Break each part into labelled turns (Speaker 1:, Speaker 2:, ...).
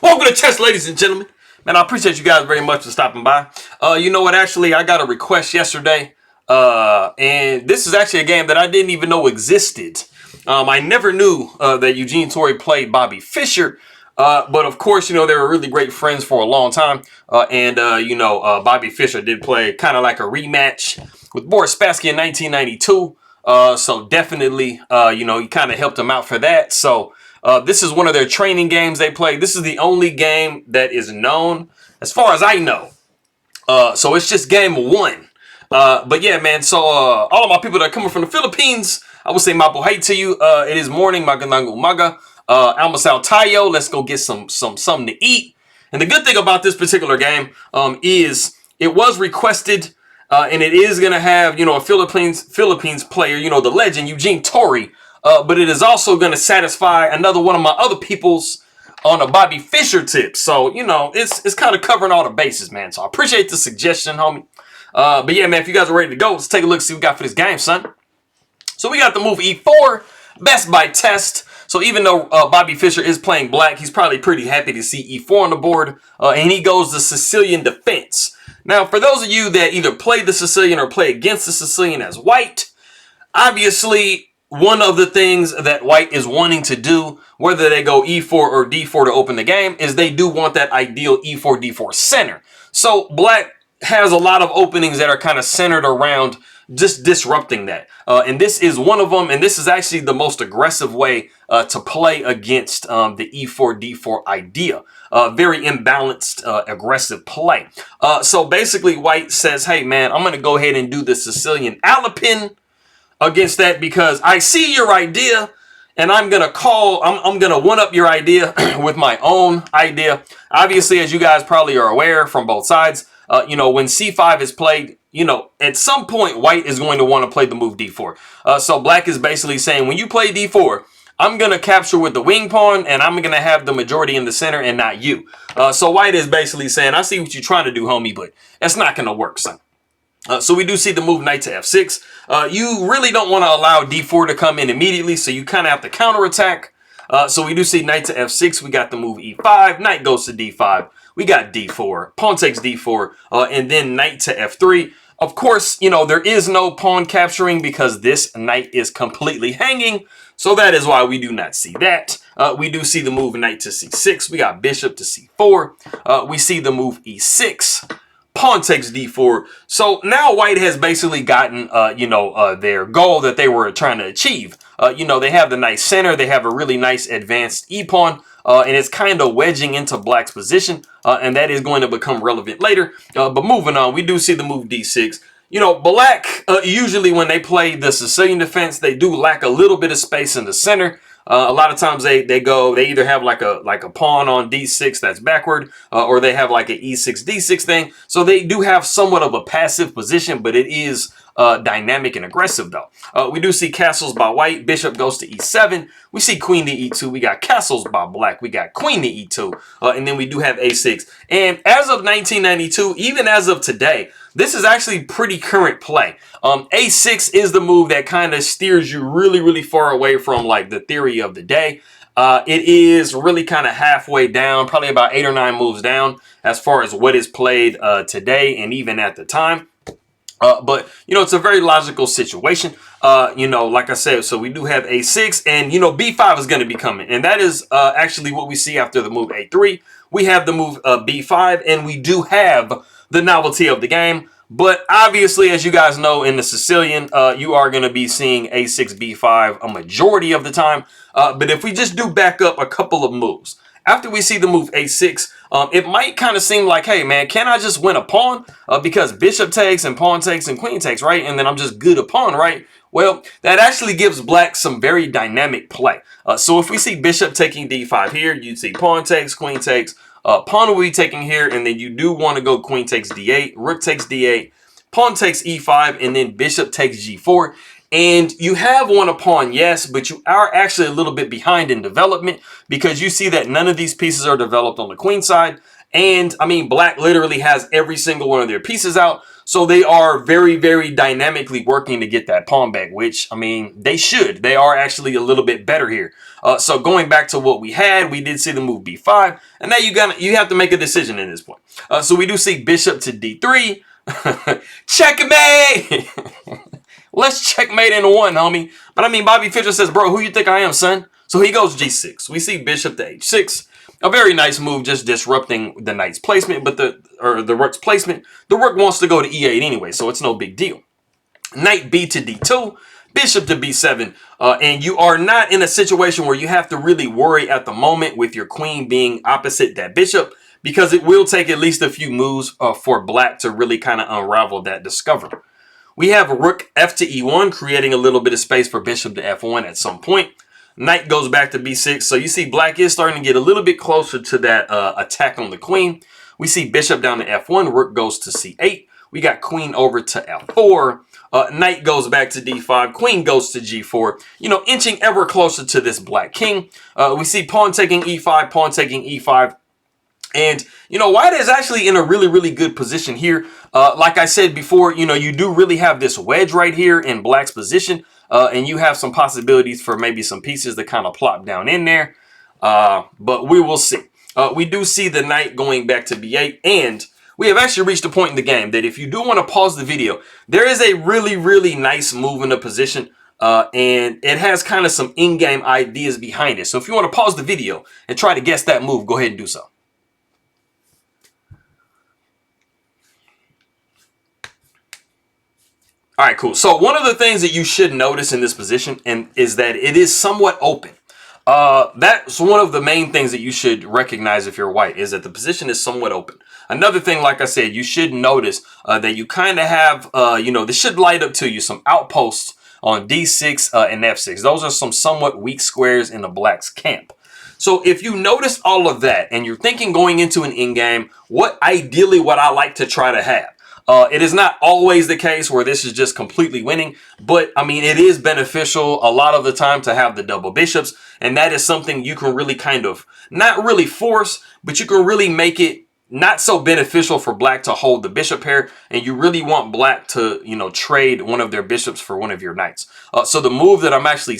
Speaker 1: Welcome to chess, ladies and gentlemen. Man, I appreciate you guys very much for stopping by. You know what? Actually, I got a request yesterday, and this is actually a game that I didn't even know existed. I never knew that Eugene Torre played Bobby Fischer, but of course, you know, they were really great friends for a long time. Bobby Fischer did play kind of like a rematch with Boris Spassky in 1992. So definitely, he kind of helped him out for that. So this is one of their training games they play. This is the only game that is known, as far as I know. So it's just game one. But yeah, man. So all of my people that are coming from the Philippines, I would say mabuhay to you. It is morning, magandang umaga. Almasal tayo. Let's go get something to eat. And the good thing about this particular game is it was requested. And it is going to have, a Philippines player, the legend, Eugene Torre. But it is also going to satisfy another one of my other peoples on a Bobby Fischer tip. So, it's kind of covering all the bases, man. So I appreciate the suggestion, homie. But yeah, man, if you guys are ready to go, let's take a look, see what we got for this game, son. So we got the move E4, best by test. So even though Bobby Fischer is playing black, he's probably pretty happy to see E4 on the board. And he goes the Sicilian defense. Now, for those of you that either play the Sicilian or play against the Sicilian as white, obviously one of the things that white is wanting to do, whether they go E4 or D4 to open the game, is they do want that ideal E4, D4 center. So black has a lot of openings that are kind of centered around just disrupting that. And this is one of them, and this is actually the most aggressive way to play against the E4, D4 idea. Very imbalanced, aggressive play. So basically white says, hey man, I'm going to go ahead and do the Sicilian Alapin against that because I see your idea and I'm going to one-up your idea with my own idea. Obviously, as you guys probably are aware from both sides, when C5 is played, at some point, white is going to want to play the move D4. So black is basically saying, when you play D4, I'm going to capture with the wing pawn, and I'm going to have the majority in the center and not you. So white is basically saying, I see what you're trying to do, homie, but that's not going to work, son. So we do see the move knight to F6. You really don't want to allow D4 to come in immediately, so you kind of have to counterattack. So we do see knight to F6. We got the move E5. Knight goes to D5. We got D4. Pawn takes D4. And then knight to F3. Of course, there is no pawn capturing because this knight is completely hanging. So that is why we do not see that. We do see the move knight to C6. We got bishop to C4. We see the move E6. Pawn takes D4. So now white has basically gotten, their goal that they were trying to achieve. They have the nice center. They have a really nice advanced E-pawn. And it's kind of wedging into black's position. And that is going to become relevant later. But moving on, we do see the move D6. Black, usually when they play the Sicilian defense, they do lack a little bit of space in the center. A lot of times they either have like a pawn on D6 that's backward, or they have like an E6, D6 thing. So they do have somewhat of a passive position, but it is dynamic and aggressive though. We do see castles by white. Bishop goes to E7. We see queen to E2. We got castles by black. We got queen to E2. And then we do have A6. And as of 1992, even as of today, this is actually pretty current play. A6 is the move that kind of steers you really, really far away from like the theory of the day. It is really kind of halfway down, probably about 8 or 9 moves down as far as what is played today and even at the time. But it's a very logical situation. Like I said, so we do have A6 and, B5 is going to be coming. And that is actually what we see after the move A3. We have the move B5 and we do have the novelty of the game. But obviously, as you guys know, in the Sicilian, you are going to be seeing A6, B5 a majority of the time. But if we just do back up a couple of moves, after we see the move A6, it might kind of seem like, hey, man, can I just win a pawn? Because bishop takes and pawn takes and queen takes, right? And then I'm just good a pawn, right? Well, that actually gives black some very dynamic play. So if we see bishop taking D5 here, you'd see pawn takes, queen takes, pawn will be taking here, and then you do want to go queen takes D8, rook takes D8, pawn takes E5, and then bishop takes G4. And you have won a pawn, yes, but you are actually a little bit behind in development because you see that none of these pieces are developed on the queen side. And I mean, black literally has every single one of their pieces out. So they are very, very dynamically working to get that pawn back, which, I mean, they should. They are actually a little bit better here. So going back to what we had, we did see the move b5, and now you have to make a decision in this point. So we do see bishop to d3. Checkmate. Let's checkmate in one, homie. But I mean, Bobby Fischer says, bro, who you think I am, son? So he goes g6. We see bishop to h6. A very nice move, just disrupting the knight's placement, but the rook's placement. The rook wants to go to e8 anyway, so it's no big deal. Knight b to d2, bishop to b7, and you are not in a situation where you have to really worry at the moment with your queen being opposite that bishop, because it will take at least a few moves for black to really kind of unravel that discovery. We have rook f to e1, creating a little bit of space for bishop to f1 at some point. Knight goes back to b6, so you see black is starting to get a little bit closer to that attack on the queen. We see bishop down to f1, rook goes to c8. We got queen over to f4. Knight goes back to d5, queen goes to g4, inching ever closer to this black king. We see pawn taking e5, pawn taking e5. And, white is actually in a really, really good position here. Like I said before, you do really have this wedge right here in black's position. And you have some possibilities for maybe some pieces to kind of plop down in there. But we will see. We do see the knight going back to b8. And we have actually reached a point in the game that if you do want to pause the video, there is a really, really nice move in the position. And it has kind of some in-game ideas behind it. So if you want to pause the video and try to guess that move, go ahead and do so. All right, cool. So one of the things that you should notice in this position is that it is somewhat open. That's one of the main things that you should recognize if you're white, is that the position is somewhat open. Another thing, like I said, you should notice that you kind of have, this should light up to you some outposts on d6 and f6. Those are some somewhat weak squares in the black's camp. So if you notice all of that and you're thinking going into an in-game, what I like to try to have. It is not always the case where this is just completely winning, but I mean, it is beneficial a lot of the time to have the double bishops. And that is something you can really kind of not really force, but you can really make it not so beneficial for black to hold the bishop pair. And you really want black to, trade one of their bishops for one of your knights. So the move that I'm actually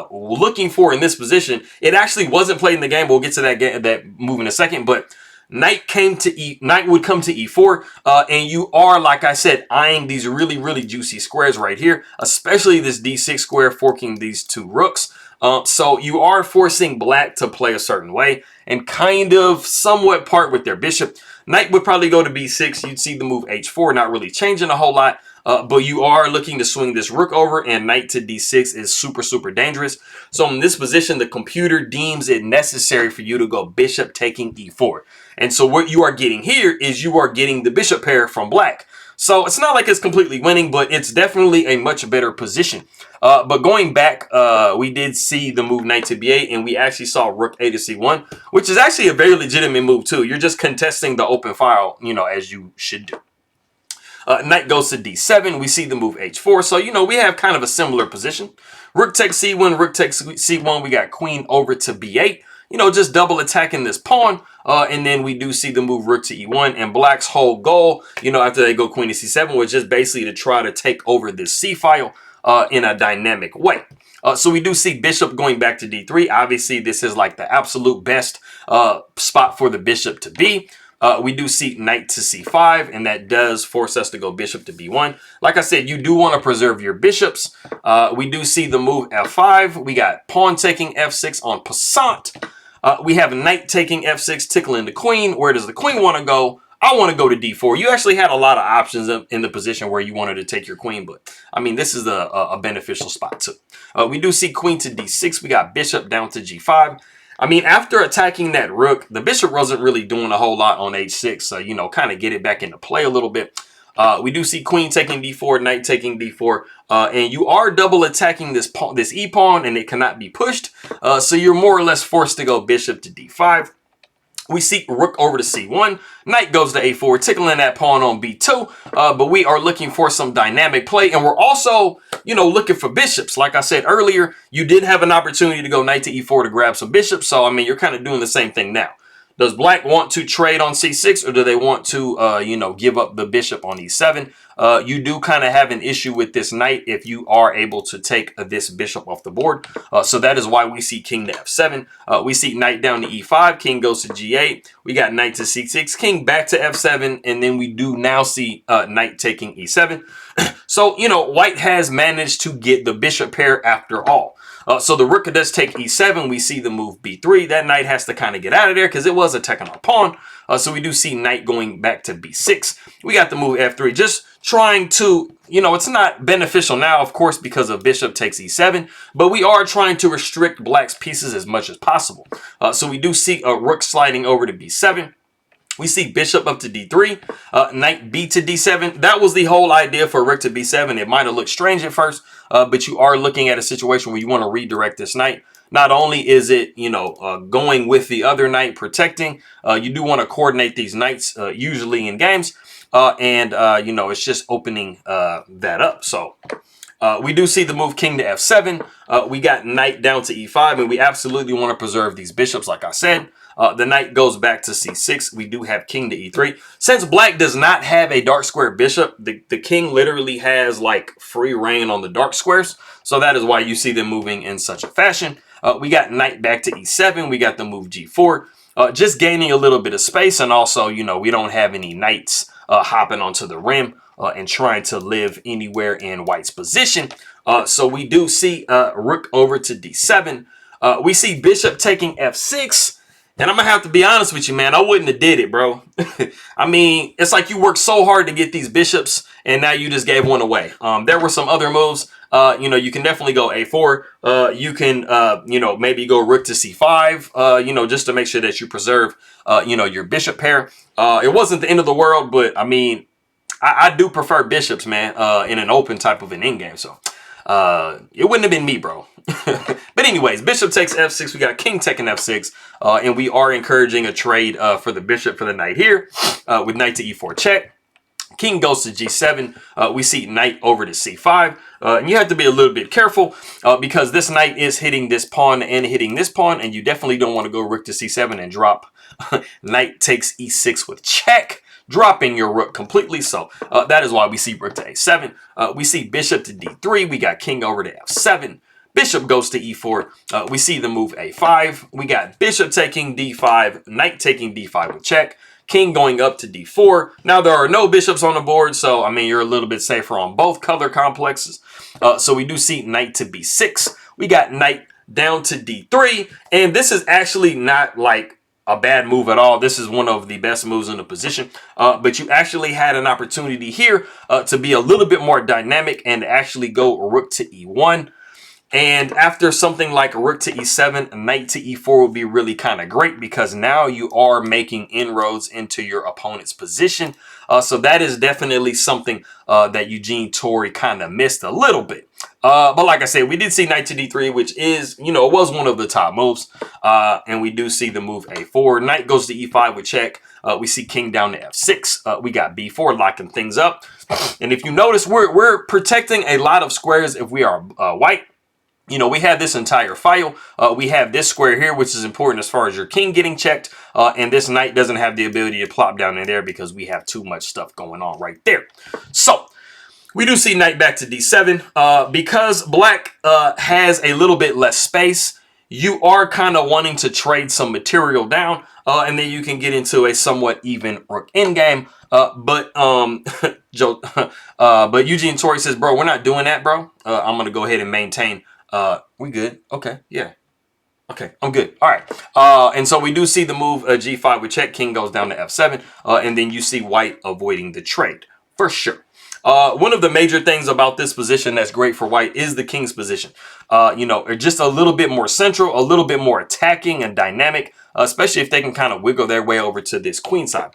Speaker 1: looking for in this position, it actually wasn't played in the game. We'll get to that move in a second, but knight would come to e4, and you are, like I said, eyeing these really, really juicy squares right here, especially this d6 square forking these two rooks. So you are forcing black to play a certain way and kind of somewhat part with their bishop. Knight would probably go to b6. You'd see the move h4, not really changing a whole lot. But you are looking to swing this rook over, and knight to d6 is super, super dangerous. So in this position, the computer deems it necessary for you to go bishop taking e4. And so what you are getting here is you are getting the bishop pair from black. So it's not like it's completely winning, but it's definitely a much better position. But going back, we did see the move knight to b8, and we actually saw rook a to c1, which is actually a very legitimate move too. You're just contesting the open file, as you should do. Knight goes to d7. We see the move h4. So, we have kind of a similar position. Rook takes c1, rook takes c1. We got queen over to b8. Just double attacking this pawn. And then we do see the move rook to e1. And black's whole goal, after they go queen to c7, was just basically to try to take over this c file in a dynamic way. So we do see bishop going back to d3. Obviously, this is like the absolute best spot for the bishop to be. We do see knight to c5, and that does force us to go bishop to b1. Like I said, you do want to preserve your bishops. We do see the move f5. We got pawn taking f6 on passant. We have knight taking f6, tickling the queen. Where does the queen want to go? I want to go to d4. You actually had a lot of options in the position where you wanted to take your queen, but I mean, this is a beneficial spot too. We do see queen to d6. We got bishop down to g5. I mean, after attacking that rook, the bishop wasn't really doing a whole lot on h6. So, kind of get it back into play a little bit. We do see queen taking d4, knight taking d4. And you are double attacking this e-pawn, and it cannot be pushed. So you're more or less forced to go bishop to d5. We see rook over to c1. Knight goes to a4, tickling that pawn on b2. But we are looking for some dynamic play. And we're also, looking for bishops. Like I said earlier, you did have an opportunity to go knight to e4 to grab some bishops. So, I mean, you're kind of doing the same thing now. Does black want to trade on c6, or do they want to, give up the bishop on e7? you do kind of have an issue with this knight if you are able to take this bishop off the board. So that is why we see king to f7. We see knight down to e5, king goes to g8. We got knight to c6, king back to f7, and then we do now see knight taking e7. So, you know, white has managed to get the bishop pair after all. So the rook does take e7. We see the move b3. That knight has to kind of get out of there because it was attacking our pawn. So we do see knight going back to b6. We got the move f3. Just trying to, you know, it's not beneficial now, of course, because of bishop takes e7. But we are trying to restrict black's pieces as much as possible. So we do see a rook sliding over to b7. We see bishop up to d3, knight b to d7. That was the whole idea for rook to b7. It might have looked strange at first, but you are looking at a situation where you want to redirect this knight. Not only is it, you know, going with the other knight protecting, you do want to coordinate these knights usually in games. You know, it's just opening that up. So we do see the move king to f7. We got knight down to e5, and we absolutely want to preserve these bishops, like I said. The knight goes back to c6. We do have king to e3. Since black does not have a dark square bishop, the king literally has like free reign on the dark squares. So that is why you see them moving in such a fashion. We got knight back to e7. We got the move g4. Just gaining a little bit of space. And also, you know, we don't have any knights hopping onto the rim and trying to live anywhere in white's position. So we do see rook over to d7. We see bishop taking f6. And I'm going to have to be honest with you, man. I wouldn't have did it, bro. I mean, it's like you worked so hard to get these bishops, and now you just gave one away. There were some other moves. You know, you can definitely go a4. You can, you know, maybe go rook to c5, you know, just to make sure that you preserve, you know, your bishop pair. It wasn't the end of the world, but, I mean, I do prefer bishops, man, in an open type of an endgame. So it wouldn't have been me, bro. But anyways, bishop takes f6. We got king taking f6. And we are encouraging a trade for the bishop for the knight here with knight to e4 check. King goes to g7. We see knight over to c5. And you have to be a little bit careful because this knight is hitting this pawn and hitting this pawn. And you definitely don't want to go rook to c7 and drop knight takes e6 with check, dropping your rook completely. So that is why we see rook to a7. We see bishop to d3. We got king over to f7. Bishop goes to e4. We see the move a5. We got bishop taking d5, knight taking d5 with check, king going up to d4. Now there are no bishops on the board, so I mean you're a little bit safer on both color complexes. So we do see knight to b6. We got knight down to d3, and this is actually not like a bad move at all. This is one of the best moves in the position, but you actually had an opportunity here to be a little bit more dynamic and actually go rook to e1. And after something like rook to e7, knight to e4 would be really kind of great because now you are making inroads into your opponent's position. So that is definitely something that Eugene Torre kind of missed a little bit. But like I said, we did see knight to d3, which is, you know, it was one of the top moves. And we do see the move a4. Knight goes to e5 with check. We see king down to f6. We got b4 locking things up. And if you notice, we're protecting a lot of squares if we are white. You know, we have this entire file. We have this square here, which is important as far as your king getting checked. And this knight doesn't have the ability to plop down in there because we have too much stuff going on right there. So we do see knight back to d7. Because black has a little bit less space, you are kind of wanting to trade some material down. And then you can get into a somewhat even rook endgame. But Eugene Torre says, bro, we're not doing that, bro. I'm going to go ahead and maintain. We good? Okay, yeah. Okay, I'm good. All right. And so we do see the move g5 with check. King goes down to f7. And then you see white avoiding the trade for sure. One of the major things about this position that's great for white is the king's position. You know, just a little bit more central, a little bit more attacking and dynamic, especially if they can kind of wiggle their way over to this queen side.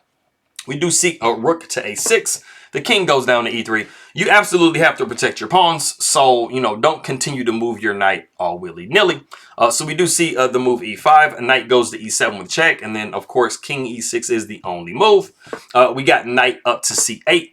Speaker 1: We do see a rook to a6. The king goes down to e3. You absolutely have to protect your pawns. So, you know, don't continue to move your knight all willy-nilly. So we do see the move e5. A knight goes to e7 with check. And then, of course, king e6 is the only move. We got knight up to c8.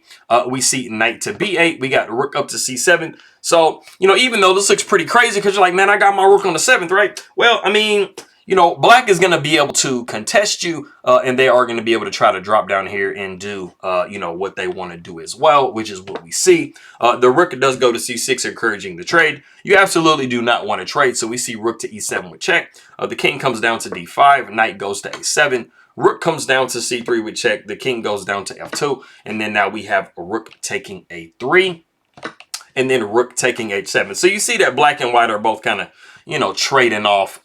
Speaker 1: We see knight to b8. We got rook up to c7. So, you know, even though this looks pretty crazy because you're like, man, I got my rook on the 7th, right? Well, I mean, you know, black is going to be able to contest you, and they are going to be able to try to drop down here and do, you know, what they want to do as well, which is what we see. The rook does go to c6, encouraging the trade. You absolutely do not want to trade, so we see rook to e7 with check. The king comes down to d5, knight goes to a7. Rook comes down to c3 with check. The king goes down to f2. And then now we have a rook taking a3. And then rook taking h7. So you see that black and white are both kind of, you know, trading off,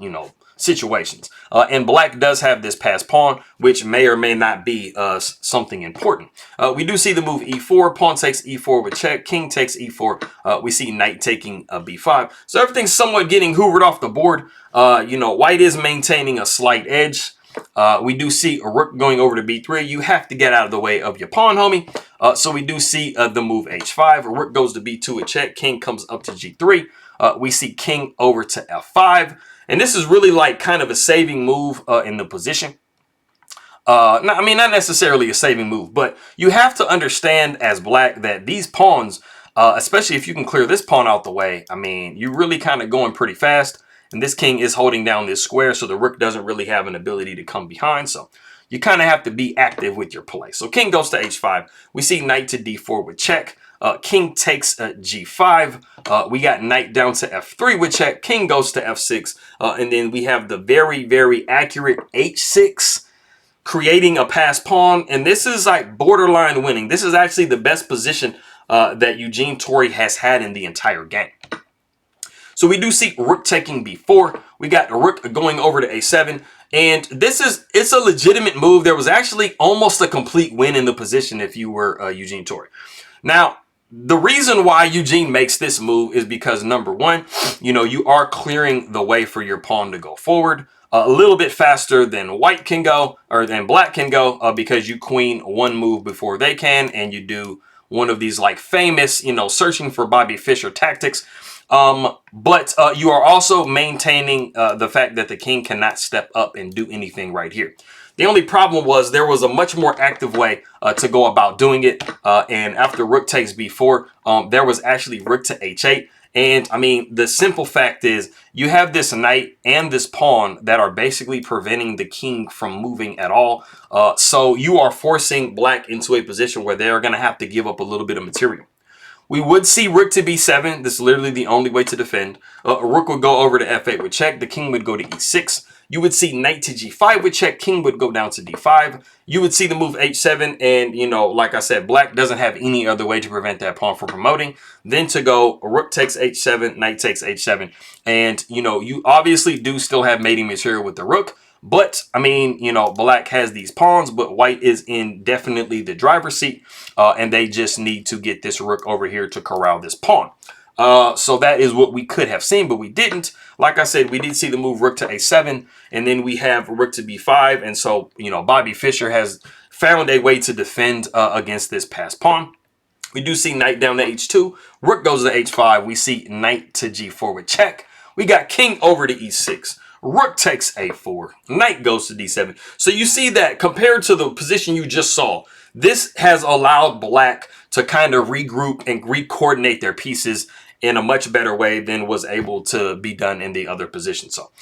Speaker 1: you know, situations. And black does have this passed pawn, which may or may not be something important. We do see the move e4. Pawn takes e4 with check. King takes e4. We see knight taking b5. So everything's somewhat getting hoovered off the board. You know, white is maintaining a slight edge. We do see a rook going over to b3. You have to get out of the way of your pawn, homie. So we do see the move h5. A rook goes to b2 with check. King comes up to g3. We see king over to f5. And this is really like kind of a saving move in the position. I mean, not necessarily a saving move, but you have to understand as black that these pawns, especially if you can clear this pawn out the way, I mean, you're really kind of going pretty fast. And this king is holding down this square, so the rook doesn't really have an ability to come behind. So you kind of have to be active with your play. So king goes to h5. We see knight to d4 with check. King takes g5. We got knight down to f3 with check. King goes to f6. And then we have the very, very accurate h6, creating a passed pawn. And this is like borderline winning. This is actually the best position that Eugene Torre has had in the entire game. So we do see rook taking b4. We got rook going over to a7. And it's a legitimate move. There was actually almost a complete win in the position if you were Eugene Torre. Now, the reason why Eugene makes this move is because, number one, you know, you are clearing the way for your pawn to go forward a little bit faster than white can go, or than black can go, because you queen one move before they can, and you do one of these like famous, you know, searching for Bobby Fischer tactics. But you are also maintaining the fact that the king cannot step up and do anything right here. The only problem was there was a much more active way to go about doing it. And after rook takes b4, there was actually rook to h8. And I mean, the simple fact is you have this knight and this pawn that are basically preventing the king from moving at all. So you are forcing black into a position where they're going to have to give up a little bit of material. We would see rook to b7. This is literally the only way to defend. Rook would go over to f8 with check. The king would go to e6. You would see knight to g5 with check. King would go down to d5. You would see the move h7. And, you know, like I said, black doesn't have any other way to prevent that pawn from promoting than to go rook takes h7, knight takes h7. And, you know, you obviously do still have mating material with the rook. But, I mean, you know, black has these pawns, but white is in definitely the driver's seat. And they just need to get this rook over here to corral this pawn. So that is what we could have seen, but we didn't. Like I said, we did see the move rook to a7, and then we have rook to b5. And so, you know, Bobby Fischer has found a way to defend against this passed pawn. We do see knight down to h2. Rook goes to h5. We see knight to g4 with check. We got king over to e6. Rook takes a4. Knight goes to d7. So you see that compared to the position you just saw, this has allowed black to kind of regroup and re-coordinate their pieces in a much better way than was able to be done in the other position. So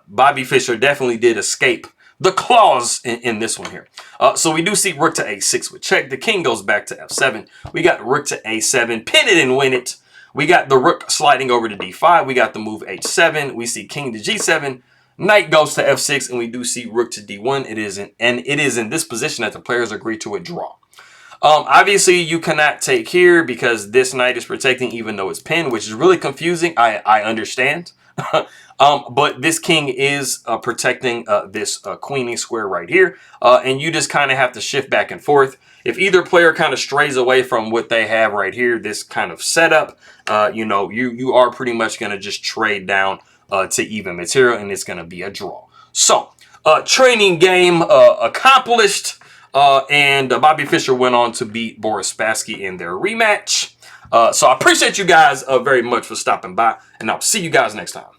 Speaker 1: Bobby Fischer definitely did escape the claws in this one here. So we do see rook to a6 with check. The king goes back to f7. We got rook to a7. Pin it and win it. We got the rook sliding over to d5. We got the move h7. We see king to g7. Knight goes to f6, and we do see rook to d1. It is in this position that the players agree to a draw. Obviously, you cannot take here because this knight is protecting even though it's pinned, which is really confusing. I understand. But this king is protecting this queening square right here. And you just kind of have to shift back and forth. If either player kind of strays away from what they have right here, this kind of setup, you know, you are pretty much going to just trade down to even material, and it's going to be a draw. So, training game accomplished. And Bobby Fischer went on to beat Boris Spassky in their rematch. So I appreciate you guys very much for stopping by, and I'll see you guys next time.